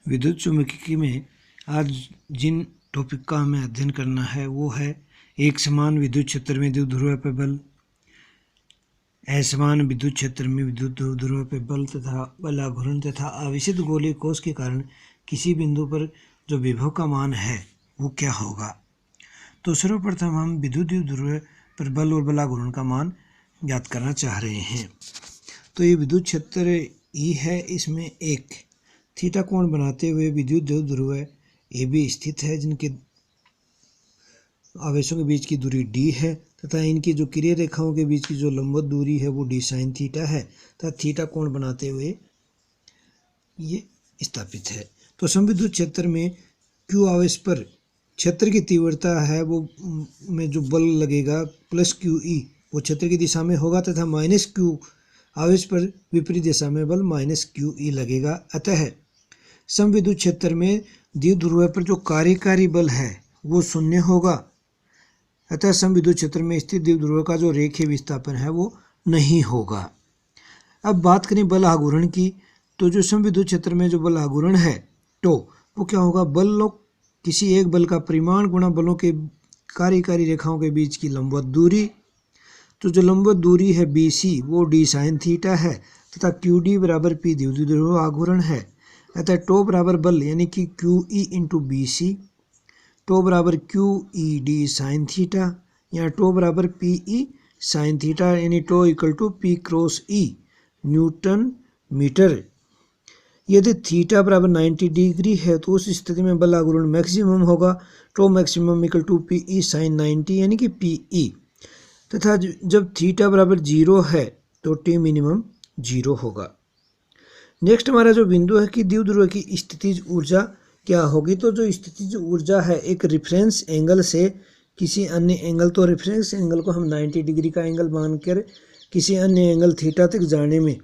विद्युत चुम्बकीय में आज जिन टॉपिक का हमें अध्ययन करना है वो है एक समान विद्युत क्षेत्र में द्विध्रुव पर बल, असमान विद्युत क्षेत्र में विद्युत ध्रुव पर बल तथा बल आघूर्ण तथा आवेशित गोलीय कोश के कारण किसी बिंदु पर जो विभव का मान है वो क्या होगा। तो सर्वप्रथम हम विद्युत द्विध्रुव पर बल और बल आघूर्ण का मान ज्ञात करना चाह रहे हैं। तो ये विद्युत क्षेत्र ई है, इसमें एक थीटा कोण बनाते हुए विद्युत द्विध्रुव ए बी स्थित है जिनके आवेशों के बीच की दूरी d है तथा इनकी जो किरण रेखाओं के बीच की जो लंबवत दूरी है वो d sin थीटा है तथा थीटा कोण बनाते हुए ये स्थापित है। तो समविद्युत क्षेत्र में q आवेश पर क्षेत्र की तीव्रता है वो में जो बल लगेगा प्लस क्यू ई वो क्षेत्र की दिशा में होगा तथा माइनस क्यू आवेश पर विपरीत दिशा में बल माइनस क्यू ई लगेगा। अतः समविद्युत क्षेत्र में द्विध्रुव पर जो कार्यकारी बल है वो शून्य होगा। अतः समविद्युत क्षेत्र में स्थित द्विध्रुव का जो रेखीय विस्थापन है वो नहीं होगा। अब बात करें बल आघूर्ण की, तो जो समविद्युत क्षेत्र में जो बल आघूर्ण है तो वो क्या होगा, बलों किसी एक बल का परिमाण गुणा बलों के कार्यकारी रेखाओं के बीच की लंबवत दूरी। तो जो लंबवत दूरी है BC वो d sin थीटा है तथा QD बराबर P द्विध्रुव आघूर्ण है। अतः टो बराबर बल यानी कि QE इंटू BC, टो बराबर QED साइन थीटा या टो बराबर PE साइन थीटा यानी tau equal to P cross E newton metre. यदि थीटा बराबर 90 डिग्री है तो उस स्थिति में बल आघूर्ण मैक्सिमम होगा, tau maximum equal to PE sine 90 यानी कि PE, तथा जब थीटा बराबर 0 है तो T मिनिमम 0 होगा। नेक्स्ट हमारा जो बिंदु है कि द्विध्रुव की स्थितिज ऊर्जा क्या होगी। तो जो स्थितिज ऊर्जा है एक रेफरेंस एंगल से किसी अन्य एंगल, तो रेफरेंस एंगल को हम 90 डिग्री का एंगल मानकर किसी अन्य एंगल थीटा तक जाने में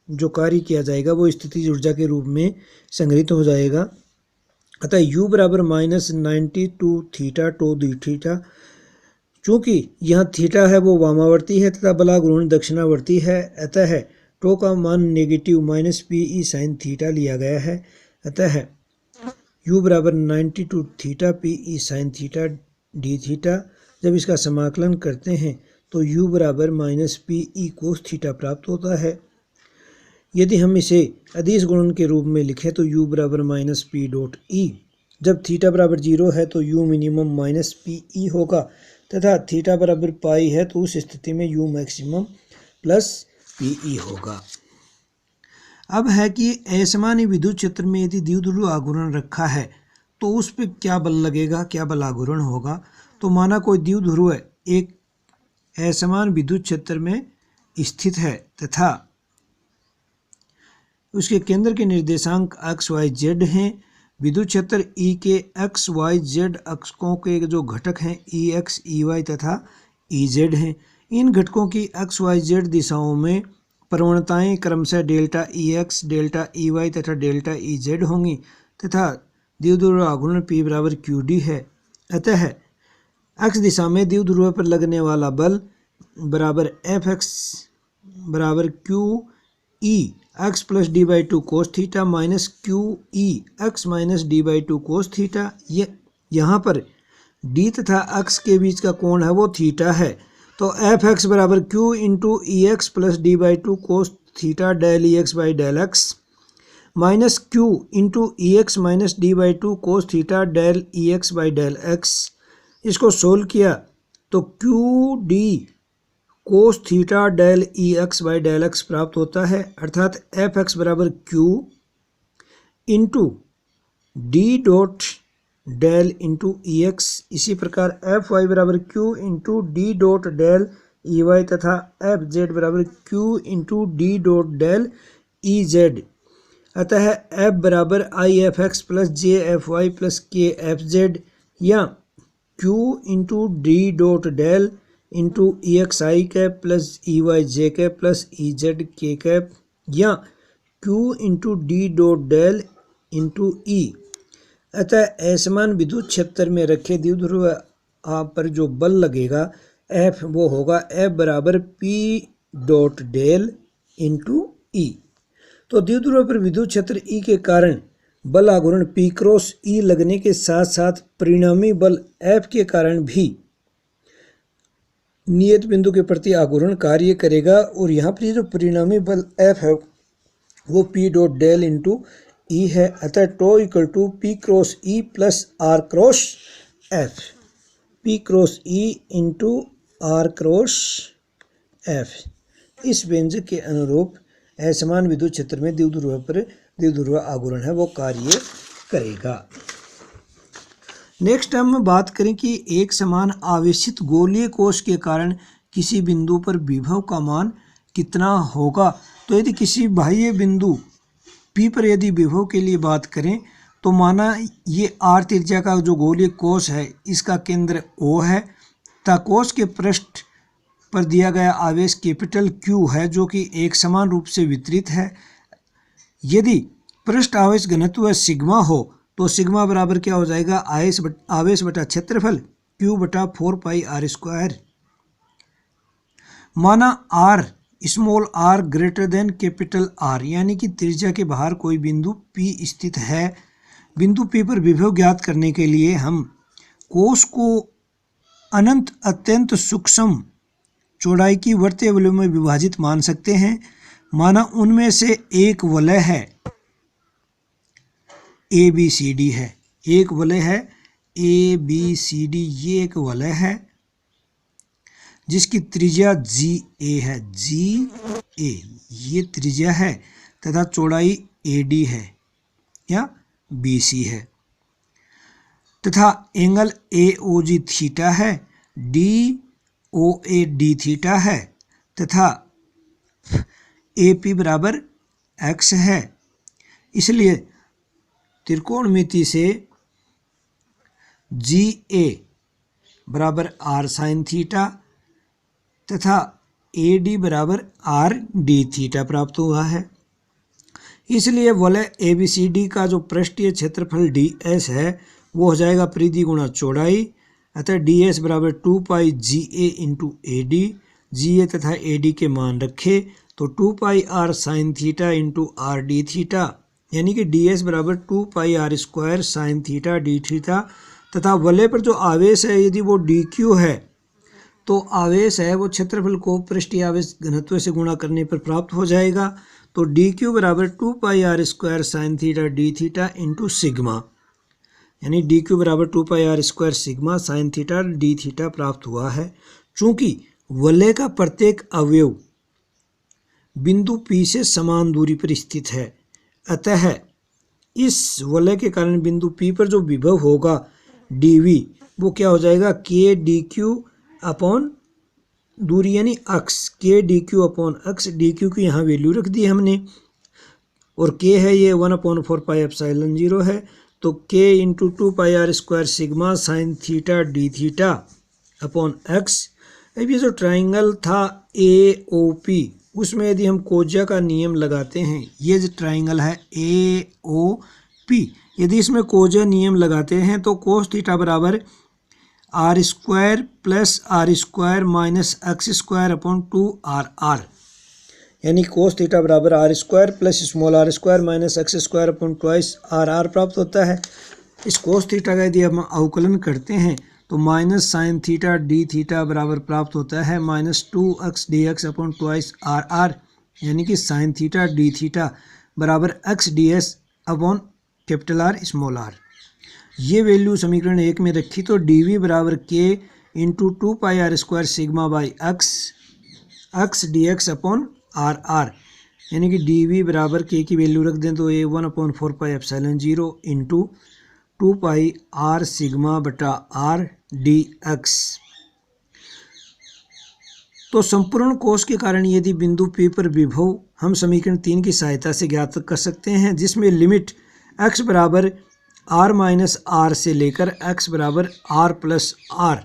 जो कार्य किया जाएगा वो स्थितिज ऊर्जा के रूप में संग्रहित हो जाएगा। अतः U बराबर minus 90 to theta tau d theta. चूँकि यहाँ थीटा है वो वामावर्ती है तथा बल आघूर्ण दक्षिणावर्ती है, अतः टो का मान negative minus PE sine theta लिया गया है। अतः U बराबर 90 to theta PE sine theta d theta. जब इसका समाकलन करते हैं तो U बराबर माइनस PE कोस थीटा प्राप्त होता है। यदि हम इसे अदिश गुणन के रूप में लिखें तो U बराबर माइनस P डॉट E। जब थीटा बराबर 0 है तो U मिनिमम माइनस PE होगा तथा थीटा बराबर पाई है तो उस स्थिति में U मैक्सिमम प्लस PE होगा। अब है कि असमानी विद्युत क्षेत्र में यदि द्विध्रुव आघूर्ण रखा है तो उस पर क्या बल लगेगा, क्या बल आघूर्ण होगा। तो माना कोई द्विध्रुव एक असमान विद्युत क्षेत्र में स्थित है तथा उसके केंद्र के निर्देशांक x y z हैं। विद्युत क्षेत्र E के x y z अक्षों के जो घटक हैं EX EY तथा EZ हैं। इन घटकों की x y z दिशाओं में प्रवणताएं क्रमशः डेल्टा EX डेल्टा EY तथा डेल्टा EZ होंगी तथा द्विध्रुव आघूर्ण P बराबर QD है। अतः x दिशा में द्विध्रुव पर लगने वाला बल बराबर Fx बराबर QE x plus d by two cos theta minus QE x minus d by two cos theta. यहाँ पर D तथा x के बीच का कोण है वो थीटा है। तो Fx बराबर Q into EX plus d by two cos theta del EX by del x minus Q into EX minus d by two cos theta del EX by del x। इसको solve किया तो QD cos theta del EX by del x प्राप्त होता है, अर्थात Fx बराबर Q into D dot del into EX। इसी प्रकार Fy बराबर Q into D dot del EY तथा Fz बराबर Q into D dot del EZ। अतः F बराबर IFX plus JFY plus KFZ या Q into D dot del into EXI cap plus EYJ cap plus EZK cap या Q into D dot del into E। अतः असमान विद्युत क्षेत्र में रखे द्विध्रुव पर जो बल लगेगा F वो होगा F बराबर P dot del into E। तो द्विध्रुव पर विद्युत क्षेत्र E के कारण बल आघूर्ण P क्रॉस E लगने के साथ साथ परिणामी बल F के कारण भी नियत बिंदु के प्रति आघूर्ण कार्य करेगा। और यहाँ पर जो परिणामी बल F है वो P dot del into E है। अतः tau equal to P cross E plus R cross F, P cross E into R cross F। इस व्यंजक के अनुरूप असमान विद्युत क्षेत्र में द्विध्रुव पर द्विध्रुव आघूर्ण है वो कार्य करेगा। नेक्स्ट हम बात करें कि एक समान आवेशित गोलीय कोश के कारण किसी बिंदु पर विभव का मान कितना होगा। तो यदि किसी बाह्य बिंदु P पर यदि विभव के लिए बात करें तो माना ये R त्रिज्या का जो गोलीय कोश है इसका केंद्र O है तथा कोश के पृष्ठ पर दिया गया आवेश कैपिटल Q है जो कि एक समान रूप से वितरित है। यदि पृष्ठ आवेश घनत्व सिग्मा हो तो सिग्मा बराबर क्या हो जाएगा, आवेश बटा क्षेत्रफल Q बटा 4 पाई R स्क्वायर। माना R small r greater than capital R, यानी कि त्रिज्या के बाहर कोई बिंदु P स्थित है। बिंदु P पर विभव ज्ञात करने के लिए हम कोश को अनंत अत्यंत सूक्ष्म चौड़ाई की वर्तीय वलयों में विभाजित मान सकते हैं। माना उनमें से एक वलय है ABCD है, एक वलय है ABCD, ये एक वलय है जिसकी त्रिज्या GA है, GA ये त्रिज्या है तथा चौड़ाई AD है या BC है तथा एंगल AOG थीटा है, DOAD थीटा है तथा AP बराबर X है। इसलिए त्रिकोणमिति से GA बराबर R साइन थीटा तथा AD बराबर RD थीटा प्राप्त हुआ है। इसलिए वलय ABCD का जो पृष्ठीय क्षेत्रफल DS है वो हो जाएगा परिधि गुणा चौड़ाई। अतः DS बराबर 2 पाई GA इंटू AD। GA तथा AD के मान रखे तो 2 pi R sine theta into RD theta, यानी कि DS बराबर 2 pi R square sine theta D theta. तथा वलय पर जो आवेश है यदि वो DQ है तो आवेश है वो क्षेत्रफल को पृष्ठीय आवेश घनत्व से गुणा करने पर प्राप्त हो जाएगा। तो DQ बराबर 2 pi R square sine theta D theta into sigma, यानी DQ बराबर 2 pi R square sigma sine theta D theta प्राप्त हुआ है। चूंकि वलय का प्रत्येक अवयव बिंदु P से समान दूरी पर स्थित है, अतः इस वलय के कारण बिंदु P पर जो विभव होगा dV वो क्या हो जाएगा, K DQ अपॉन दूरी यानी अक्ष, K DQ अपॉन अक्ष। DQ की यहाँ वैल्यू रख दी हमने और K है ये 1/4 पाई एप्सिलॉन 0 है। तो K into 2 pi R square sigma sine theta D theta upon X। अब ये जो ट्राइंगल था AOP उसमें यदि हम कोज्या का नियम लगाते हैं, ये जो ट्राइंगल है AOP, यदि इसमें कोज्या नियम लगाते हैं तो कोस थीटा बराबर R square plus R square minus X square upon 2RR, यानी कोस थीटा बराबर R square plus small r square minus X square upon 2RR प्राप्त होता है। इस कोस थीटा का यदि हम अवकलन करते हैं तो minus sine theta D theta बराबर प्राप्त होता है minus 2x dx upon 2RR, यानी कि साइन थीटा D थीटा बराबर x ds upon capital R small r। ये वैल्यू समीकरण 1 में रखी तो dV बराबर K into 2 pi R square sigma by x dx upon RR, यानी कि dV बराबर K की वैल्यू रख दें तो ये 1/4 pi epsilon 0 into 2 pi R sigma बटा R dx। तो संपूर्ण कोश के कारण यदि बिंदु P पर विभव हम समीकरण 3 की सहायता से ज्ञात कर सकते हैं, जिसमें लिमिट x बराबर R माइनस R से लेकर x बराबर R प्लस R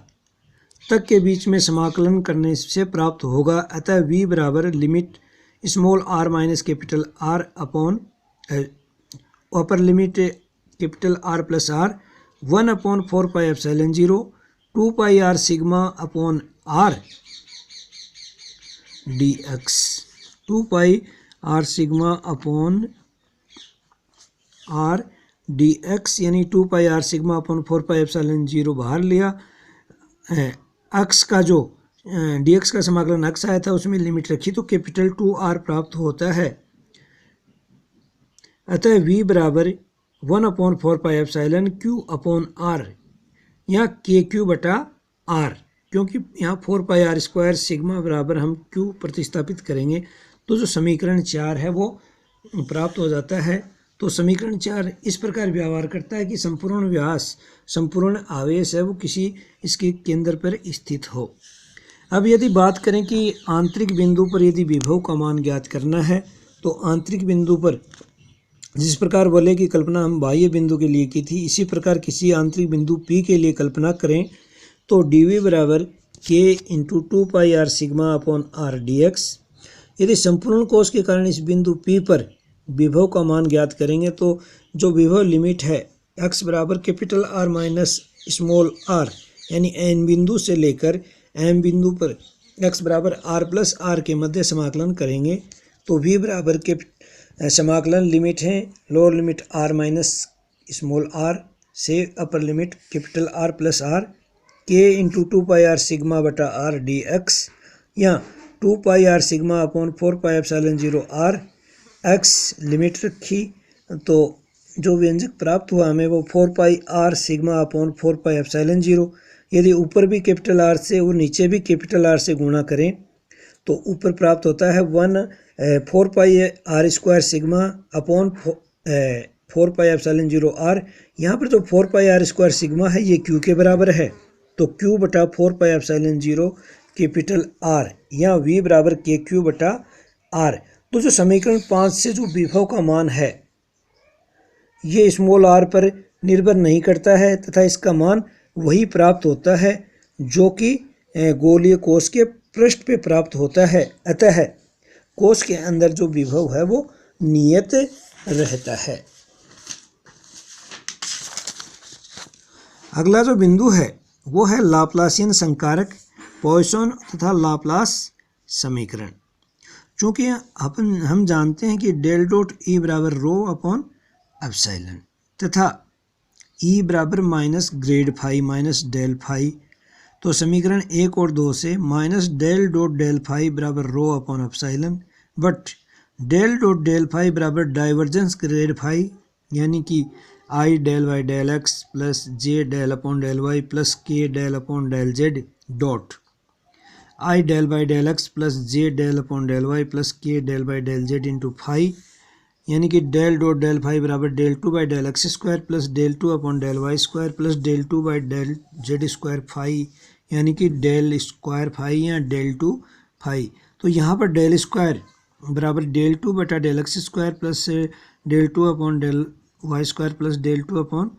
तक के बीच में समाकलन करने से प्राप्त होगा। अतः v बराबर limit small r minus capital R upon upper limit capital R plus R 1/4 pi epsilon 0 2 pi R sigma upon R dx, 2 pi R sigma upon R D एक्स यानी 2 pi are sigma upon 4 pi epsilon 0 बाहर लिया। X का जो D x का समाकलन x आया था उसमें लिमिट रखी तो कैपिटल 2R प्राप्त होता है। अतः v बराबर 1/4 pi epsilon q upon r, यहाँ के क्यू बटा r, क्योंकि यहाँ 4 पाई आर स्क्वायर सिग्मा बराबर हम q प्रतिस्थापित करेंगे तो जो समीकरण 4 है वो प्राप्त हो जाता है। तो समीकरण 4 इस प्रकार व्यवहार करता है कि संपूर्ण व्यास संपूर्ण आवेश है वो किसी इसके केंद्र पर स्थित हो। अब यदि बात करें कि आंतरिक बिंदु पर यदि विभव का मान ज्ञात करना है तो आंतरिक बिंदु पर जिस प्रकार बोले कि कल्पना हम बाह्य बिंदु के लिए की थी, इसी प्रकार किसी आंतरिक बिंदु P के लिए कल्पना करें तो dv बराबर k into 2 pi are sigma upon r d x. यदि संपूर्ण कोश के कारण इस बिंदु P पर विभव का मान ज्ञात करेंगे तो जो विभव लिमिट है x बराबर capital R minus small r यानी n बिंदु से लेकर m बिंदु पर x बराबर r प्लस r के मध्य समाकलन करेंगे तो v बराबर के समाकलन लिमिट है lower limit r minus small r से upper limit capital R plus r k into 2 pi are sigma बटा r डी एक्स, यहाँ 2 pi are sigma upon 4 pi epsilon 0 r, x limit रखी तो जो व्यंजक प्राप्त हुआ हमें वो 4 pi are sigma upon 4 pi epsilon 0। यदि ऊपर भी कैपिटल R से और नीचे भी कैपिटल R से गुणा करें तो ऊपर प्राप्त होता है 4 pi R square sigma upon 4 pi epsilon 0 r। यहाँ पर जो 4 पाई आर स्क्वायर सिग्मा है ये q के बराबर है तो q बटा 4 पाई एप्सिलॉन 0 कैपिटल R, यहाँ v बराबर के क्यू बटा r। तो जो समीकरण 5 से जो विभव का मान है ये स्मॉल r पर निर्भर नहीं करता है तथा इसका मान वही प्राप्त होता है जो कि गोलीय कोश के पृष्ठ पे प्राप्त होता है। अतः कोश के अंदर जो विभव है वो नियत रहता है। अगला जो बिंदु है वो है लाप्लासियन संकारक, पॉइसन तथा लाप्लास समीकरण। चूँकि हम जानते हैं कि डेल डॉट ई बराबर रो अपॉन एप्सिलॉन तथा ई बराबर minus grad phi minus del phi, तो समीकरण 1 और 2 से minus del dot del phi बराबर rho upon epsilon but del dot del phi बराबर डाइवर्जेंस ग्रेड फाई यानी कि I del Y del X plus J del upon del Y plus K del upon del Z dot I del Y del X plus J del upon del Y plus K del Y del Z into phi यानी कि del dot del phi बराबर del 2 by del X square plus del 2 upon del Y square plus del 2 by del Z square phi यानी कि del square phi या del 2 phi. तो यहाँ पर del square बराबर डेल 2 बटा del X square plus del 2 upon del Y square plus del 2 upon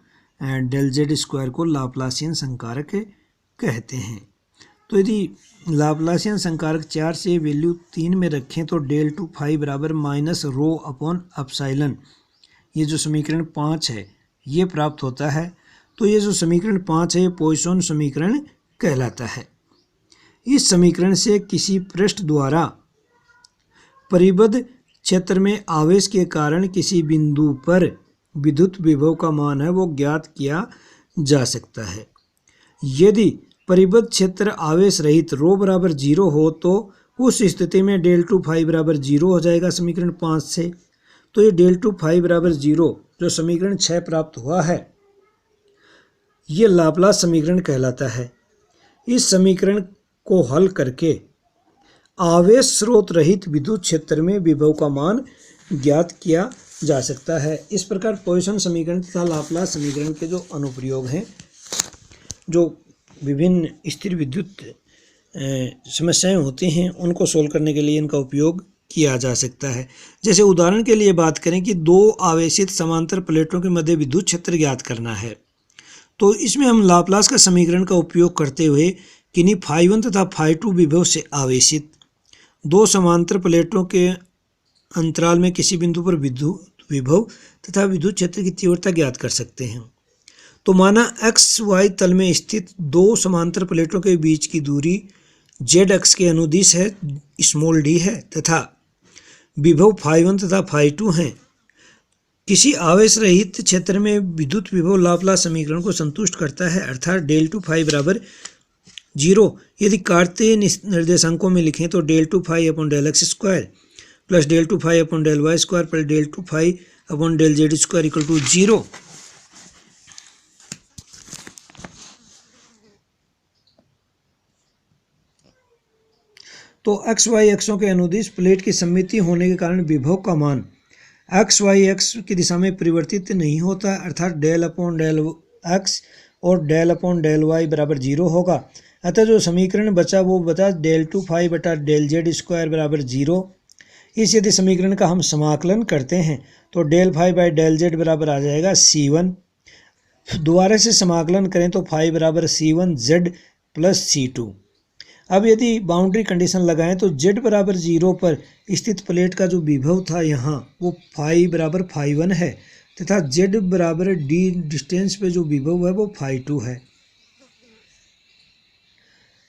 del Z square को Laplacian संकारक कहते हैं। तो यदि लाप्लासियन संकारक 4 से वैल्यू 3 में रखें तो डेल 2 फाई बराबर माइनस रो अपॉन एप्सिलॉन, ये जो समीकरण 5 है ये प्राप्त होता है। तो ये जो समीकरण 5 है ये पॉइसन समीकरण कहलाता है। इस समीकरण से किसी पृष्ठ द्वारा परिबद्ध क्षेत्र में आवेश के कारण किसी बिंदु पर विद्युत विभव का मान है वो ज्ञात किया जा सकता है। यदि परिबद्ध क्षेत्र आवेश रहित रो बराबर 0 हो तो उस स्थिति में डेल 2 फाई बराबर 0 हो जाएगा समीकरण 5 से। तो ये डेल 2 फाई बराबर 0 जो समीकरण 6 प्राप्त हुआ है ये लाप्लास समीकरण कहलाता है। इस समीकरण को हल करके आवेश स्रोत रहित विद्युत क्षेत्र में विभव का मान ज्ञात किया जा सकता है। इस प्रकार पॉइसन समीकरण तथा लाप्लास समीकरण के जो अनुप्रयोग हैं, जो विभिन्न स्थिर विद्युत समस्याएं होती हैं उनको सोल्व करने के लिए इनका उपयोग किया जा सकता है। जैसे उदाहरण के लिए बात करें कि दो आवेशित समांतर प्लेटों के मध्य विद्युत क्षेत्र ज्ञात करना है तो इसमें हम लाप्लास का समीकरण का उपयोग करते हुए किन्हीं फाई 1 तथा फाई 2 विभव से आवेशित दो समांतर प्लेटों के अंतराल में किसी बिंदु पर विद्युत विभव तथा विद्युत क्षेत्र की तीव्रता ज्ञात कर सकते हैं। तो माना एक्स वाई तल में स्थित दो समांतर प्लेटों के बीच की दूरी जेड एक्स के अनुदिश है स्मॉल डी है तथा विभव फाई 1 तथा फाई 2 हैं। किसी आवेश रहित क्षेत्र में विद्युत विभव लाप्लास समीकरण को संतुष्ट करता है, अर्थात डेल टू फाई बराबर 0। यदि कार्तीय निर्देशांकों में लिखें तो del two phi upon del X square plus del two phi upon del Y square plus del two phi upon del Z square equal to 0। तो एक्स वाई एक्सों के अनुदिश प्लेट की सममिति होने के कारण विभव का मान एक्स वाई एक्स की दिशा में परिवर्तित नहीं होता, अर्थात डेल अपॉन डेल एक्स और डेल अपॉन डेल वाई बराबर 0 होगा। अतः जो समीकरण बचा वो बचा डेल टू फाई बटा डेल जेड स्क्वायर बराबर 0। इस यदि समीकरण का हम समाकलन करते हैं तो del phi by del Z बराबर आ जाएगा C1। दोबारा से समाकलन करें तो फाई बराबर C1 Z प्लस C2। अब यदि बाउंड्री कंडीशन लगाएं तो z बराबर 0 पर स्थित प्लेट का जो विभव था यहाँ वो फाई बराबर फाई 1 है तथा z बराबर d डिस्टेंस पे जो विभव है वो फाई 2 है।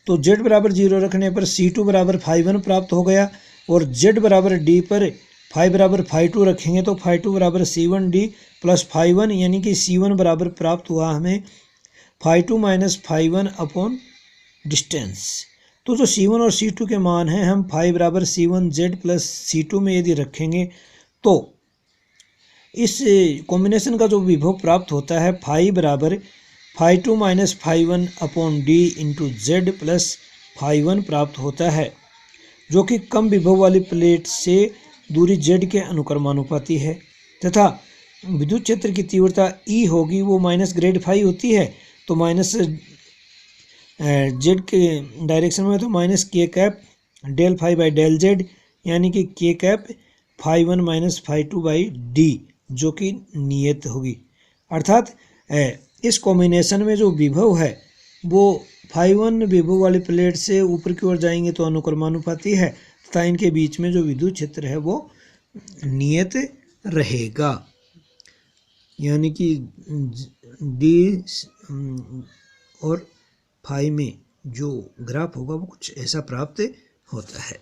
तो z बराबर 0 रखने पर C2 बराबर फाई 1 प्राप्त हो गया और z बराबर d पर फाई बराबर फाई 2 रखेंगे तो फाई 2 बराबर C1d प्लस फाई 1 यानी कि C1 बराबर प्राप्त हुआ हमें phi 2 minus phi 1 upon distance. तो जो C1 और C2 के मान हैं हम फाई बराबर C1Z प्लस C2 में यदि रखेंगे तो इस कॉम्बिनेशन का जो विभव प्राप्त होता है फाई बराबर phi 2 minus phi 1 upon D into Z plus phi 1 प्राप्त होता है, जो कि कम विभव वाली प्लेट से दूरी Z के अनुक्रमानुपाती है तथा विद्युत क्षेत्र की तीव्रता E होगी वो माइनस ग्रेड फाई होती है। तो माइनस जेड के डायरेक्शन में तो minus K cap del phi by del Z यानी कि K cap phi 1 minus phi 2 by D जो कि नियत होगी। अर्थात इस कॉम्बिनेशन में जो विभव है वो फाई 1 विभव वाली प्लेट से ऊपर की ओर जाएंगे तो अनुक्रमानुपाती है तथा इनके बीच में जो विद्युत क्षेत्र है वो नियत रहेगा, यानी कि डी और फाई में जो ग्राफ होगा वो कुछ ऐसा प्राप्त होता है।